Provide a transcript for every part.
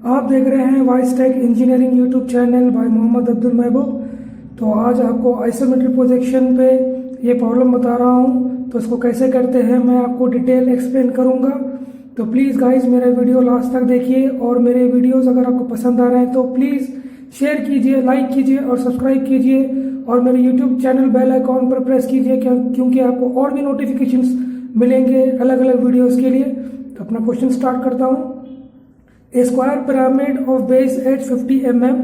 आप देख रहे हैं Wise Tech Engineering YouTube channel by Mohammed Abdul Mehboob. तो आज आपको आइसोमेट्रिक प्रोजेक्शन पे ये प्रॉब्लम बता रहा हूँ, तो इसको कैसे करते हैं मैं आपको डिटेल एक्सप्लेन करूँगा। तो प्लीज़ गाइस मेरा वीडियो लास्ट तक देखिए, और मेरे वीडियोस अगर आपको पसंद आ रहे हैं तो प्लीज़ शेयर कीजिए, लाइक कीजिए और सब्सक्राइब कीजिए, और मेरे यूट्यूब चैनल बेल आइकॉन पर प्रेस कीजिए क्योंकि आपको और भी नोटिफिकेशंस मिलेंगे अलग अलग वीडियोज़ के लिए। तो अपना क्वेश्चन स्टार्ट करता हूँ। A square pyramid of base edge 50 mm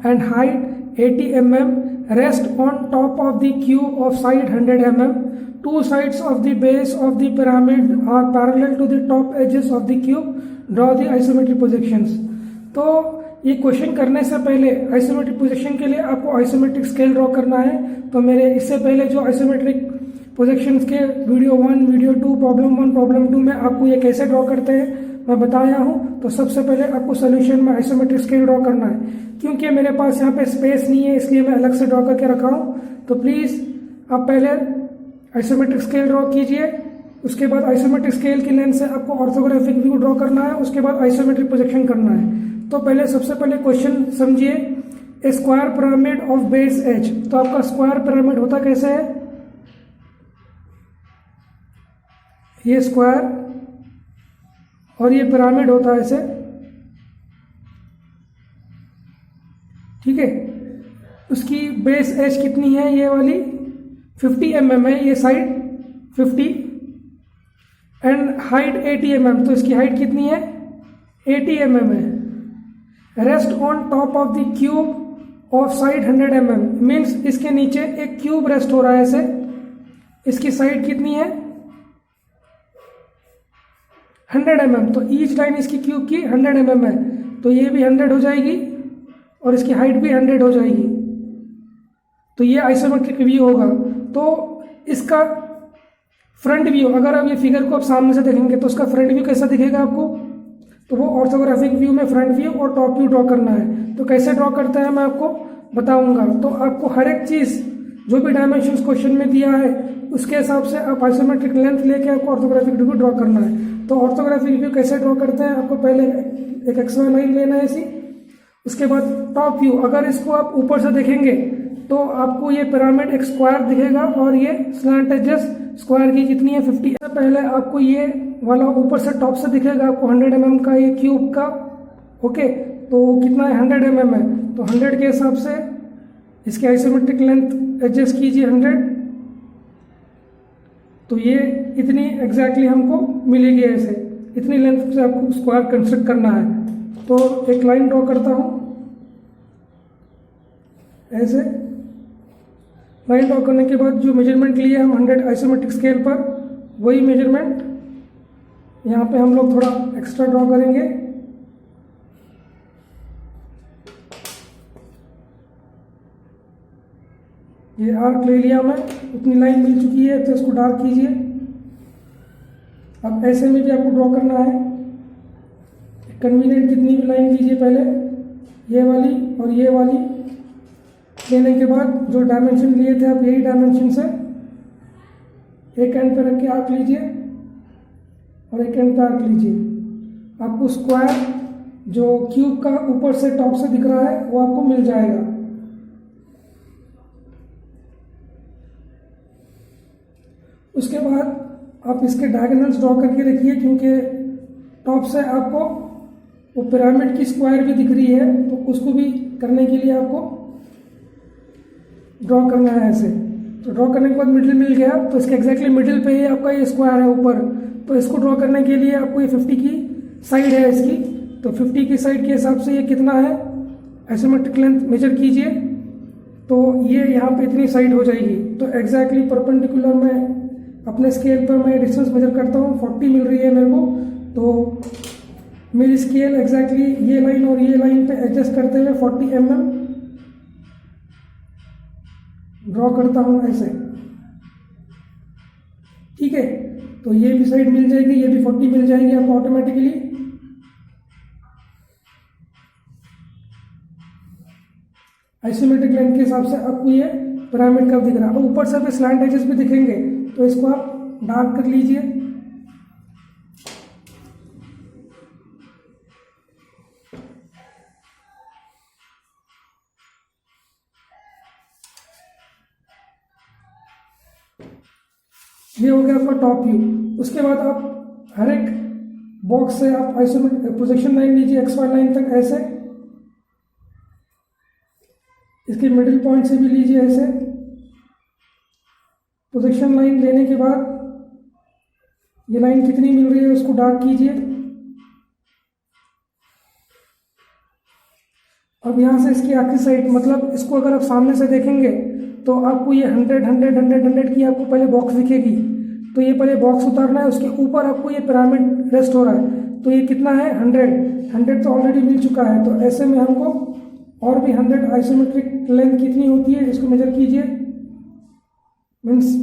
and height 80 mm rest on top of the cube of side 100 mm. Two sides of the base of the pyramid are parallel to the top edges of the cube. Draw the isometric projections. तो ये question करने से पहले isometric projection के लिए आपको isometric scale draw करना है। तो मेरे इससे पहले जो आइसोमेट्रिक प्रोजेक्शंस के वीडियो 1, वीडियो 2, प्रॉब्लम 1, प्रॉब्लम 2 में आपको ये कैसे ड्रॉ करते हैं मैं बताया हूँ। तो सबसे पहले आपको सोल्यूशन में आइसोमेट्रिक स्केल ड्रॉ करना है। क्योंकि मेरे पास यहाँ पे स्पेस नहीं है इसलिए मैं अलग से ड्रॉ करके रखा हूँ। तो प्लीज़ आप पहले आइसोमेट्रिक स्केल ड्रॉ कीजिए, उसके बाद आइसोमेट्रिक स्केल की लेंथ से आपको ऑर्थोग्राफिक व्यू ड्रॉ करना है, उसके बाद आइसोमेट्रिक प्रोजेक्शन करना है। तो पहले सबसे पहले क्वेश्चन समझिए। A square pyramid of base edge. तो आपका स्क्वायर पिरामिड होता कैसे है, ये स्क्वायर और ये पिरामिड होता है ऐसे, ठीक है। उसकी बेस एज कितनी है, ये वाली 50 mm है, ये साइड 50 एंड हाइट 80 mm। तो इसकी हाइट कितनी है, 80 mm है। Rest on top of the cube of side 100 mm means इसके नीचे एक क्यूब रेस्ट हो रहा है ऐसे। इसकी साइड कितनी है, 100 mm। तो ईच लाइन इसकी क्यूब की 100 mm है, तो ये भी 100 हो जाएगी और इसकी हाइट भी 100 हो जाएगी। तो ये आइसोमेट्रिक व्यू होगा। तो इसका फ्रंट व्यू, अगर आप ये फिगर को आप सामने से देखेंगे तो उसका फ्रंट व्यू कैसा दिखेगा आपको, तो वो ऑर्थोग्राफिक व्यू में फ्रंट व्यू और टॉप व्यू ड्रॉ करना है। तो कैसे ड्रॉ करते हैं मैं आपको बताऊंगा। तो आपको हर एक चीज़ जो भी डायमेंशन क्वेश्चन में दिया है उसके हिसाब से आप आइसोमेट्रिक लेंथ लेके आपको ऑर्थोग्राफिक व्यू ड्रॉ करना है। तो ऑर्थोग्राफिक व्यू कैसे ड्रॉ करते हैं, आपको पहले एक XY लाइन लेना है ऐसी, उसके बाद टॉप व्यू। अगर इसको आप ऊपर से देखेंगे तो आपको ये पिरामिड एक स्क्वायर दिखेगा और ये स्लैंट एजेस स्क्वायर की कितनी है 50 है। पहले आपको ये वाला ऊपर से टॉप से दिखेगा आपको 100 mm का ये क्यूब का, ओके। तो कितना है, 100 mm है। तो 100 के हिसाब से इसकी आइसोमेट्रिक लेंथ एडजस्ट कीजिए 100। तो ये इतनी एग्जैक्टली हमको मिलेगी ऐसे, इतनी लेंथ से आपको स्क्वायर कंस्ट्रक्ट करना है। तो एक लाइन ड्रॉ करता हूँ ऐसे। लाइन ड्रॉ करने के बाद जो मेजरमेंट लिए हम 100 आइसोमेट्रिक स्केल पर, वही मेजरमेंट यहाँ पे हम लोग थोड़ा एक्स्ट्रा ड्रॉ करेंगे। ये आर्क ले लिया मैं, उतनी लाइन मिल चुकी है तो इसको डार्क कीजिए। अब ऐसे में भी आपको ड्रॉ करना है, कन्वीनियंट कितनी भी लाइन कीजिए पहले, ये वाली और ये वाली लेने के बाद जो डायमेंशन लिए थे आप यही डायमेंशन से एक एंड पे रख के आर्क लीजिए और एक एंड पे आर्क लीजिए। आपको स्क्वायर जो क्यूब का ऊपर से टॉप से दिख रहा है वो आपको मिल जाएगा। उसके बाद आप इसके डायगोनल्स ड्रॉ करके रखिए, क्योंकि टॉप से आपको वो पिरामिड की स्क्वायर भी दिख रही है, तो उसको भी करने के लिए आपको ड्रॉ करना है ऐसे। तो ड्रॉ करने के बाद मिडिल मिल गया, तो इसके एग्जैक्टली मिडिल पे ही आपका ये स्क्वायर है ऊपर। तो इसको ड्रॉ करने के लिए आपको ये 50 की साइड है इसकी, तो 50 की साइड के हिसाब से ये कितना है, आइसोमेट्रिक लेंथ मेजर कीजिए। तो ये यहाँ पे इतनी साइड हो जाएगी। तो एग्जैक्टली परपेंडिकुलर में अपने स्केल पर मैं डिस्टेंस मेजर करता हूँ, 40 मिल रही है मेरे को। तो मेरी स्केल एग्जैक्टली ये लाइन और ये लाइन पे एडजस्ट करते हुए 40 mm ड्रॉ करता हूँ ऐसे, ठीक है। तो ये भी साइड मिल जाएगी, ये भी 40 मिल जाएगी आपको ऑटोमेटिकली। आइसोमेट्रिक लाइन के हिसाब से आपको ये पिरामिड कर्व दिख रहा है। ऊपर से भी स्लैंट एजेस भी दिखेंगे, तो इसको आप डार्क कर लीजिए। ये हो गया आपका टॉप व्यू। उसके बाद आप हर एक बॉक्स से आप आइसोमेट्रिक प्रोजेक्शन लाइन लीजिए XY लाइन तक ऐसे, इसके मिडिल पॉइंट से भी लीजिए ऐसे। प्रोजेक्शन लाइन लेने के बाद ये लाइन कितनी मिल रही है उसको डार्क कीजिए। अब यहाँ से इसकी आखिरी साइड, मतलब इसको अगर आप सामने से देखेंगे तो आपको ये 100 100 100 100 की आपको पहले बॉक्स दिखेगी। तो ये पहले बॉक्स उतारना है, उसके ऊपर आपको ये पिरामिड रेस्ट हो रहा है। तो ये कितना है 100 तो ऑलरेडी मिल चुका है। तो ऐसे में हमको और भी 100 आइसोमेट्रिक लेंथ कितनी होती है इसको मेजर कीजिए। मीन्स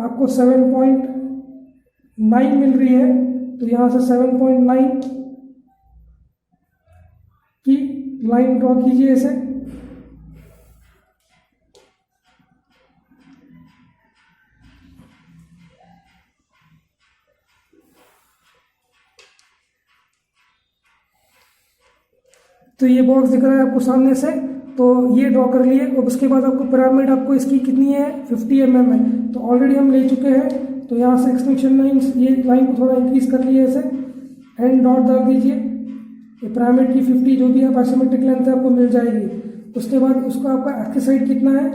आपको 7.9 मिल रही है, तो यहाँ से 7.9 की लाइन ड्रॉ कीजिए ऐसे। तो ये बॉक्स दिख रहा है आपको सामने से, तो ये ड्रॉ कर लिए। और उसके बाद आपको पिरामिड आपको इसकी कितनी है 50 mm है, तो ऑलरेडी हम ले चुके हैं। तो यहाँ से एक्सटेंशन लाइन, ये लाइन को थोड़ा इंक्रीज कर लिए ऐसे, एंड डॉट डाल दीजिए। ये पिरामिड की 50 जो भी आप आइसोमेट्रिक लेंथ है आपको मिल जाएगी। उसके बाद उसका आपका एक्सिस साइड कितना है,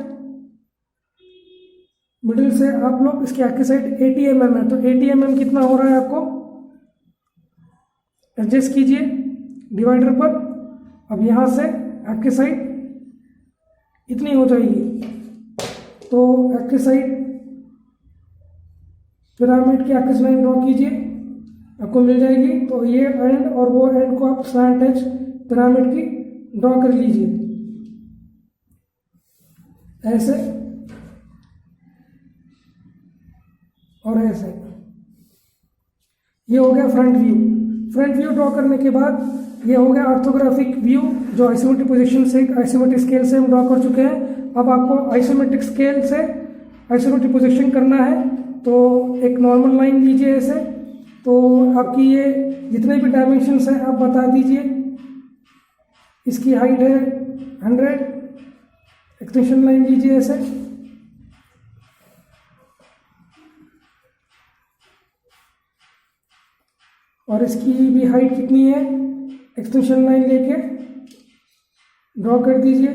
मिडिल से आप लोग इसकी एक्सिस साइड 80 mm है, तो 80 mm कितना हो रहा है आपको एडजस्ट कीजिए डिवाइडर पर। अब यहाँ से एक्सिस साइड इतनी हो जाएगी, तो एक्सिस साइड पिरामिड की एक्सिस लाइन ड्रॉ कीजिए, आपको मिल जाएगी। तो ये एंड और वो एंड को आप स्लैंट एज पिरामिड की ड्रॉ कर लीजिए ऐसे और ऐसे। ये हो गया front view. Front view draw करने के बाद ये हो गया ऑर्थोग्राफिक व्यू, जो आइसोमेट्रिक पोजीशन से आइसोमेट्रिक स्केल से हम ड्रॉ कर चुके हैं। अब आपको आइसोमेट्रिक स्केल से आइसोमेट्रिक पोजीशन करना है, तो एक नॉर्मल लाइन लीजिए ऐसे। तो आपकी ये जितने भी डायमेंशंस हैं आप बता दीजिए। इसकी हाइट है 100, एक्सटेंशन लाइन लीजिए ऐसे। और इसकी भी हाइट कितनी है, एक्सटेंशन लाइन लेके ड्रॉ कर दीजिए।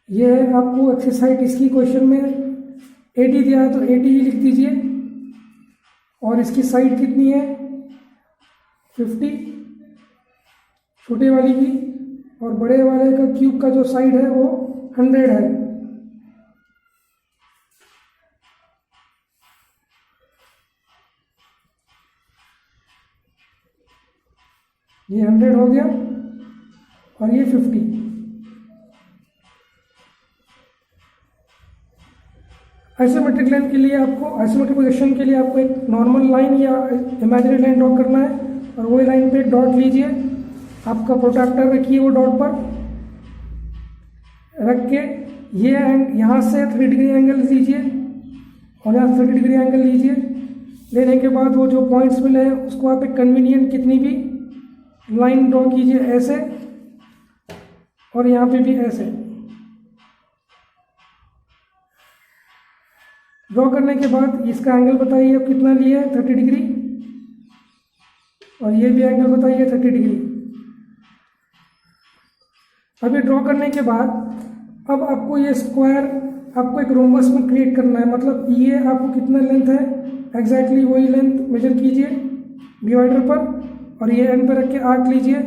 ये है आपको एक्सिस हाइट, इसकी क्वेश्चन में 80 दिया है तो 80 ही लिख दीजिए। और इसकी साइड कितनी है 50 छोटे वाली की, और बड़े वाले का क्यूब का जो साइड है वो 100 है। ये 100 हो गया और ये 50। आइसोमेट्रिक लाइन के लिए आपको, आइसोमेट्रिक पोजीशन के लिए आपको एक नॉर्मल लाइन या इमेजिनरी लाइन ड्रॉ करना है, और वही लाइन पे एक डॉट लीजिए। आपका प्रोट्रैक्टर रखिए वो डॉट पर रख के ये एंड यहाँ से 30 डिग्री एंगल लीजिए और यहाँ से 30 डिग्री एंगल लीजिए। लेने के बाद वो जो पॉइंट्स मिले हैं उसको आप एक कन्वीनियंट कितनी भी लाइन ड्रॉ कीजिए ऐसे, और यहाँ पे भी ऐसे। ड्रॉ करने के बाद इसका एंगल बताइए अब कितना लिया है 30 डिग्री, और ये भी एंगल बताइए 30 डिग्री। अभी ड्रॉ करने के बाद अब आपको ये स्क्वायर आपको एक रोम्बस में क्रिएट करना है। मतलब ये आपको कितना लेंथ है एग्जैक्टली वही लेंथ मेजर कीजिए डिवाइडर पर, और ये एंड पर रख के आर्क लीजिए।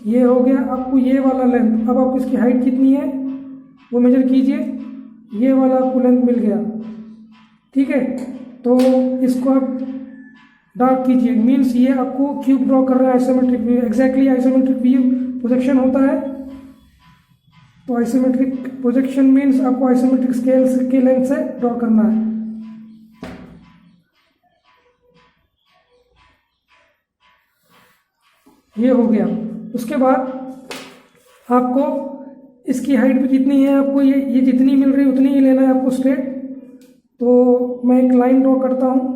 ये हो गया आपको ये वाला लेंथ। अब आपको इसकी हाइट कितनी है वो मेजर कीजिए, ये वाला आपको लेंथ मिल गया। ठीक है, तो इसको आप डार्क कीजिए। मीन्स ये आपको क्यूब ड्रॉ कर रहा है isometric view, exactly isometric view projection होता है। तो आइसोमेट्रिक प्रोजेक्शन मीन्स आपको आइसोमेट्रिक स्केल के लेंथ से ड्रॉ करना है। ये हो गया। उसके बाद आपको इसकी हाइट भी कितनी है, आपको ये जितनी मिल रही है उतनी ही लेना है आपको स्ट्रेट। तो मैं एक लाइन ड्रॉ करता हूँ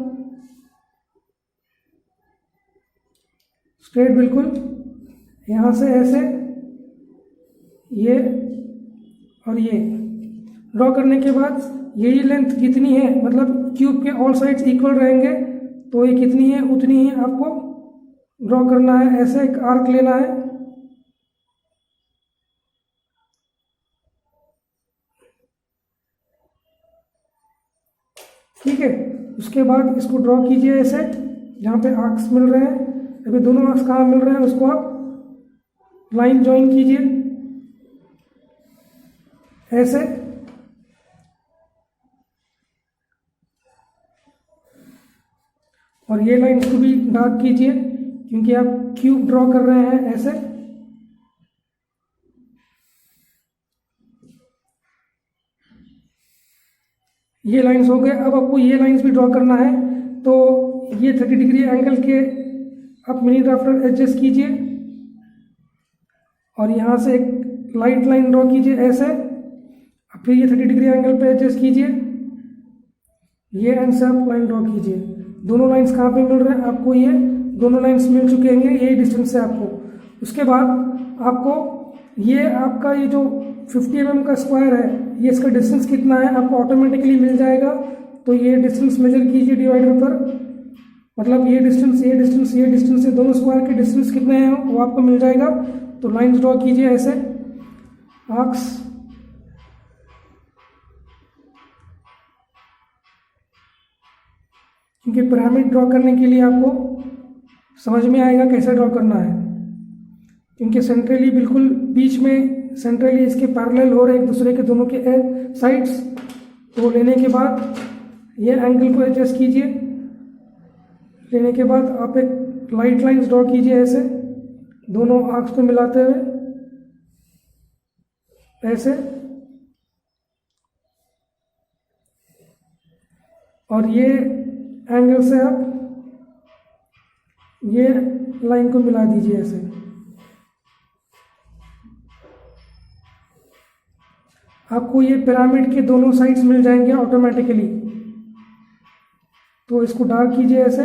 स्ट्रेट बिल्कुल, यहाँ से ऐसे, ये और ये ड्रॉ करने के बाद यही लेंथ जितनी है, मतलब क्यूब के ऑल साइड्स इक्वल रहेंगे तो ये कितनी है उतनी ही आपको ड्रॉ करना है। ऐसे एक आर्क लेना है, ठीक है। उसके बाद इसको ड्रॉ कीजिए ऐसे, जहाँ पे आर्क्स मिल रहे हैं, अभी दोनों आर्क्स कहाँ मिल रहे हैं उसको आप लाइन ज्वाइन कीजिए ऐसे। और ये लाइन को भी डार्क कीजिए क्योंकि आप क्यूब ड्रॉ कर रहे हैं ऐसे। ये लाइंस हो गए। अब आपको ये लाइंस भी ड्रॉ करना है, तो ये 30 डिग्री एंगल के आप मिनी ड्राफ्टर एडजस्ट कीजिए और यहाँ से एक लाइट लाइन ड्रॉ कीजिए ऐसे। फिर ये 30 डिग्री एंगल पे एडजस्ट कीजिए, ये एंड से आप लाइन ड्रॉ कीजिए। दोनों लाइंस कहाँ पे मिल रहे हैं आपको, ये दोनों लाइंस मिल चुके हैं, यही डिस्टेंस है आपको। उसके बाद आपको ये आपका ये जो 50 mm का स्क्वायर है, ये इसका डिस्टेंस कितना है आपको ऑटोमेटिकली मिल जाएगा। तो ये डिस्टेंस मेजर कीजिए डिवाइडर पर, मतलब ये डिस्टेंस ये डिस्टेंस ये डिस्टेंस से दोनों स्क्वायर के डिस्टेंस कितने हैं वो आपको मिल जाएगा। तो लाइंस ड्रॉ कीजिए ऐसे आर्क्स, क्योंकि पिरामिड ड्रॉ करने के लिए आपको समझ में आएगा कैसे ड्रॉ करना है, क्योंकि सेंट्रली बिल्कुल बीच में सेंट्रली इसके पैरेलल हो रहे एक दूसरे के दोनों के साइड्स। तो लेने के बाद ये एंगल को एडजस्ट कीजिए, लेने के बाद आप एक लाइट लाइंस ड्रॉ कीजिए ऐसे दोनों आर्क्स को मिलाते हुए ऐसे। और ये एंगल से आप ये लाइन को मिला दीजिए ऐसे। आपको ये पिरामिड के दोनों साइड्स मिल जाएंगे ऑटोमेटिकली। तो इसको डार्क कीजिए ऐसे।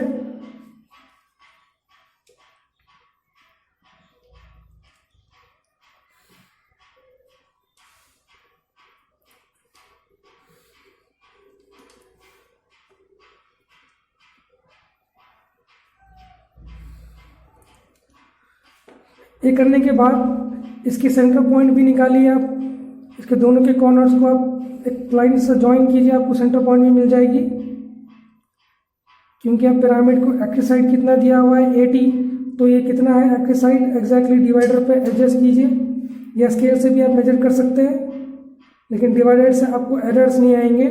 ये करने के बाद इसके सेंटर पॉइंट भी निकालिए आप, इसके दोनों के कॉर्नर्स को आप एक लाइन से ज्वाइन कीजिए, आपको सेंटर पॉइंट भी मिल जाएगी। क्योंकि आप पिरामिड को एक्सिस साइड कितना दिया हुआ है 80, तो ये कितना है एक्सिस साइड एग्जैक्टली डिवाइडर पे एडजस्ट कीजिए, या स्केल से भी आप मेजर कर सकते हैं, लेकिन डिवाइडर से आपको एरर्स नहीं आएंगे।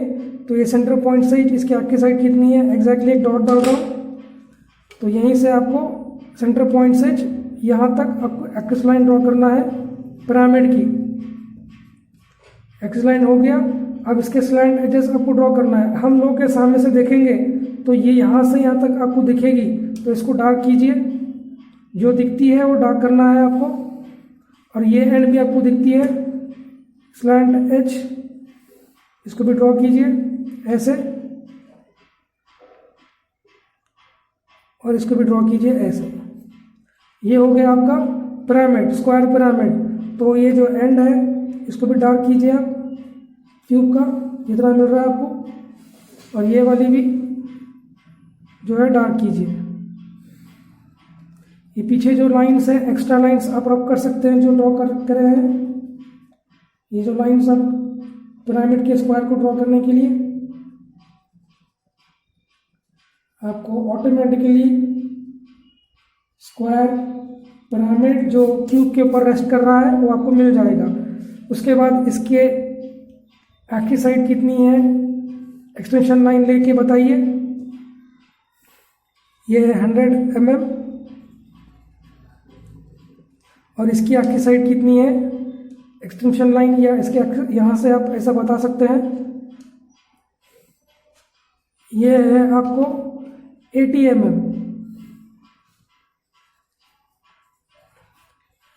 तो ये सेंटर पॉइंट से इसकी एक्सिस साइड कितनी है एग्जैक्टली एक डॉट डाल रहा हूँ। तो यहीं से आपको सेंटर पॉइंट से यहाँ तक आपको एक्सिस लाइन ड्रॉ करना है पिरामिड की। एक्सिस लाइन हो गया। अब इसके स्लैंट एजेस आपको ड्रॉ करना है। हम लोग के सामने से देखेंगे तो ये यहाँ से यहाँ तक आपको दिखेगी, तो इसको डार्क कीजिए, जो दिखती है वो डार्क करना है आपको। और ये एंड भी आपको दिखती है स्लैंट एज, इसको भी ड्रॉ कीजिए ऐसे, और इसको भी ड्रॉ कीजिए ऐसे। ये हो गया आपका पिरामिड, स्क्वायर पिरामिड। तो ये जो एंड है इसको भी डार्क कीजिए आप, क्यूब का जितना मिल रहा है आपको, और ये वाली भी जो है डार्क कीजिए। ये पीछे जो लाइंस है एक्स्ट्रा लाइंस आप रब कर सकते हैं, जो ड्रॉ कर रहे हैं। ये जो लाइंस आप पिरामिड के स्क्वायर को ड्रॉ करने के लिए आपको ऑटोमेटिकली स्क्वायर पिरामिड जो क्यूब के ऊपर रेस्ट कर रहा है वो आपको मिल जाएगा। उसके बाद इसके एक्सिस साइड कितनी है एक्सटेंशन लाइन लेके बताइए। ये है 100 mm, और इसकी एक्सिस साइड कितनी है एक्सटेंशन लाइन, या इसके यहाँ से आप ऐसा बता सकते हैं। ये है आपको 80 mm।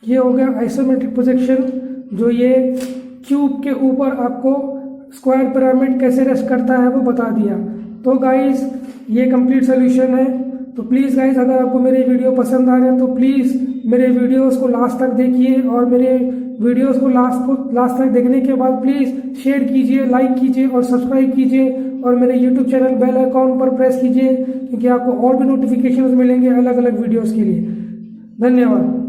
ये हो गया आइसोमेट्रिक प्रोजेक्शन, जो ये क्यूब के ऊपर आपको स्क्वायर पिरामिड कैसे रेस्ट करता है वो बता दिया। तो गाइस ये कंप्लीट सोल्यूशन है। तो प्लीज़ गाइस अगर आपको मेरे वीडियो पसंद आ रहे हैं तो प्लीज़ मेरे वीडियोस को लास्ट तक देखिए और मेरे वीडियोस को लास्ट तक देखने के बाद प्लीज़ शेयर कीजिए, लाइक कीजिए और सब्सक्राइब कीजिए और मेरे यूट्यूब चैनल बेल आइकॉन पर प्रेस कीजिए क्योंकि आपको और भी नोटिफिकेशंस मिलेंगे अलग अलग वीडियोस के लिए। धन्यवाद।